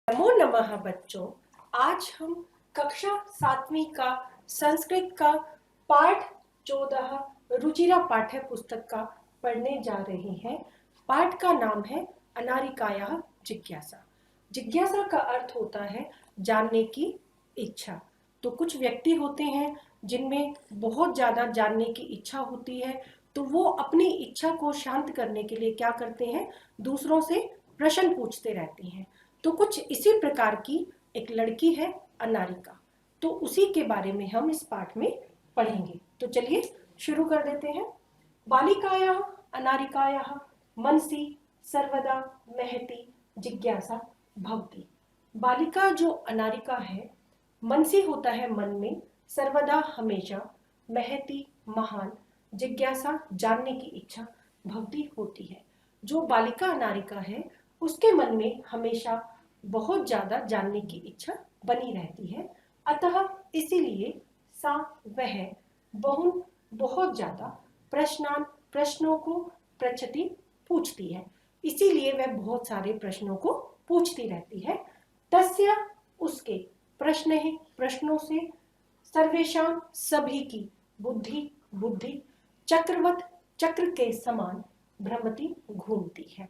नमो नमः बच्चों। आज हम कक्षा 7वीं का संस्कृत का पाठ 14 रुचिरा पाठ्य पुस्तक का पढ़ने जा रहे हैं। पाठ का नाम है अनारिकायाः जिज्ञासा। जिज्ञासा का अर्थ होता है जानने की इच्छा। तो कुछ व्यक्ति होते हैं जिनमें बहुत ज़्यादा जानने की इच्छा होती है, तो वो अपनी इच्छा को शांत करने के लिए क्या करते हैं, दूसरों से प्रश्न पूछते रहते हैं। तो कुछ इसी प्रकार की एक लड़की है अनारिका, तो उसी के बारे में हम इस पाठ में पढ़ेंगे। तो चलिए शुरू कर देते हैं। बालिकायाः अनारिकायाः मनसि सर्वदा महती जिज्ञासा भवति। बालिका जो अनारिका है, मनसी होता है मन में, सर्वदा हमेशा, महती महान, जिज्ञासा जानने की इच्छा, भवती होती है। जो बालिका अनारिका है उसके मन में हमेशा बहुत ज्यादा जानने की इच्छा बनी रहती है। अतः इसीलिए सा वह बहुत ज्यादा प्रश्नों को पृच्छति पूछती है। इसीलिए वह बहुत सारे प्रश्नों को पूछती रहती है। तस्य उसके प्रश्नों से सर्वेषां सभी की बुद्धि चक्र के समान भ्रमती घूमती है।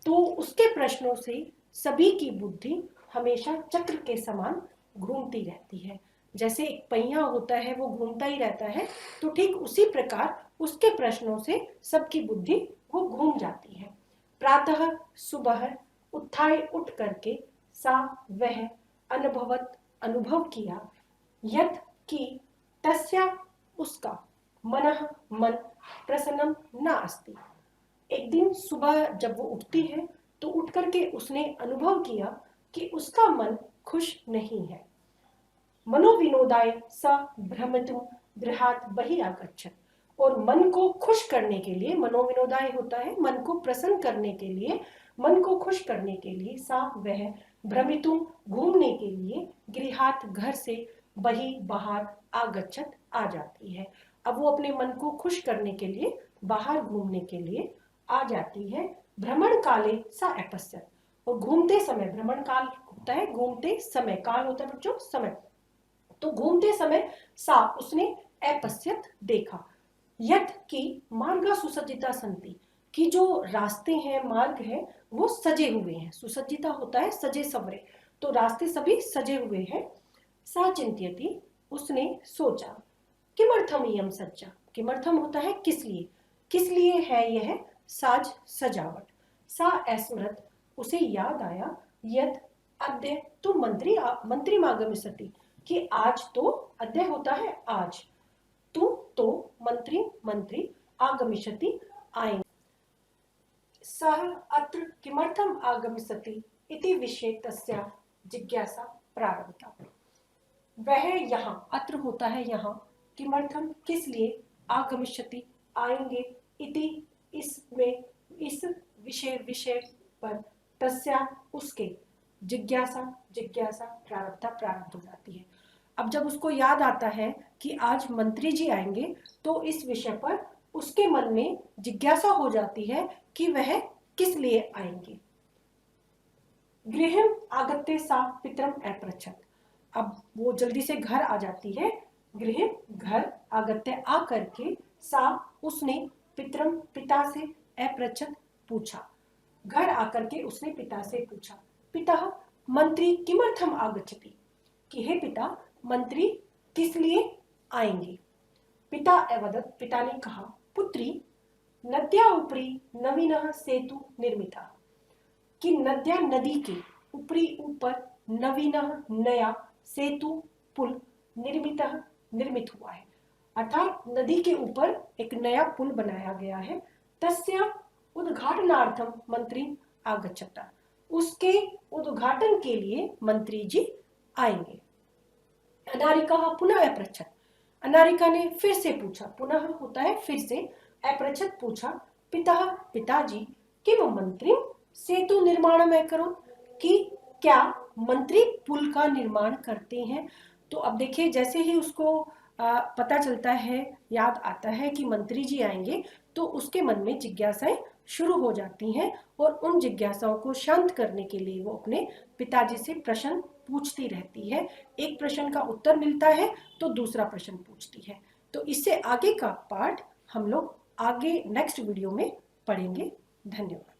तो उसके प्रश्नों से सभी की बुद्धि हमेशा चक्र के समान घूमती रहती है। जैसे एक पहिया होता है वो घूमता ही रहता है, तो ठीक उसी प्रकार उसके प्रश्नों से सबकी बुद्धि वो घूम जाती है। प्रातः सुबह उठ करके सा वह अनुभव किया यत् कि तस्या उसका मन प्रसन्नम न अस्ति। एक दिन सुबह जब वो उठती है तो उठ करके उसने अनुभव किया कि उसका मन खुश नहीं है। मनोविनोदाय स भ्रमितुं गृहात् बहिः आगच्छत्। और मन को खुश करने के लिए, मनोविनोदाय होता है मन को प्रसन्न करने के लिए, मन को खुश करने के लिए सा वह भ्रमितुं घूमने के लिए, गृहात् घर से, बहिः बाहर, आगच्छत् आ जाती है। अब वो अपने मन को खुश करने के लिए बाहर घूमने के लिए आ जाती है। भ्रमण काले सा अपश्यत्। और घूमते समय, भ्रमण काल होता है घूमते समय, काल होता है बच्चों समय, तो घूमते समय सा उसने अपश्यत् देखा यत् कि मार्गा सुसज्जिता सन्ति, कि जो रास्ते हैं, मार्ग है वो सजे हुए हैं। सुसज्जिता होता है सजे सवरे, तो रास्ते सभी सजे हुए हैं। सा चिंत्यति, उसने सोचा, किमर्थम इयं सज्जा, किमर्थम होता है किस लिए है यह साज सजावट। सा स्मृत, उसे याद आया, यद अद्य तो मंत्रीमागमिष्यति, कि आज तो, अद्य होता है आज, तो मंत्री आगमिष्यति आएंगे। सः अत्र किमर्थम आगमिष्यति इति विषये तस्या जिज्ञासा प्रारब्धा। वह यहाँ, अत्र होता है यहाँ, किमर्थम किस लिए, आगमिष्यति आएंगे, इति इसमें, इस विषय पर, तस्या उसके, जिज्ञासा प्रारब्ध हो जाती है। अब जब उसको याद आता है कि आज मंत्री जी आएंगे, तो इस विषय पर उसके मन में जिज्ञासा हो जाती है कि वह किस लिए आएंगे। गृहम् आगत्य सा पितरम अपृच्छत्। अब वो जल्दी से घर आ जाती है। गृह घर, आगत्य आ करके, सा उसने, पितरम पिता से, अपृच्छत् पूछा, घर आकर के उसने पिता से पूछा, पिता मंत्री किमर्थम आगच्छति, कि हे पिता मंत्री किस लिए आएंगे। पिता अवदत्, पिता ने कहा, पुत्री नद्या उपरि नवीनः सेतु निर्मितः, कि नद्या, नदी के ऊपर नवीनः नया, सेतु पुल, निर्मित हुआ है, अर्थात नदी के ऊपर एक नया पुल बनाया गया है। तस्य उद्घाटनार्थम मंत्री आगच्छता, उसके उद्घाटन के लिए मंत्री जी आएंगे। अनारिका पुनः अपृच्छत्, अनारिका ने फिर से पूछा, पुनः होता है फिर से, अपृच्छत् पूछा, पिताजी किम मंत्री सेतु निर्माण में करो, कि क्या मंत्री पुल का निर्माण करते हैं। तो अब देखिए, जैसे ही उसको पता चलता है, याद आता है कि मंत्री जी आएंगे, तो उसके मन में जिज्ञासाएं शुरू हो जाती हैं और उन जिज्ञासाओं को शांत करने के लिए वो अपने पिताजी से प्रश्न पूछती रहती है। एक प्रश्न का उत्तर मिलता है तो दूसरा प्रश्न पूछती है। तो इससे आगे का पार्ट हम लोग आगे नेक्स्ट वीडियो में पढ़ेंगे। धन्यवाद।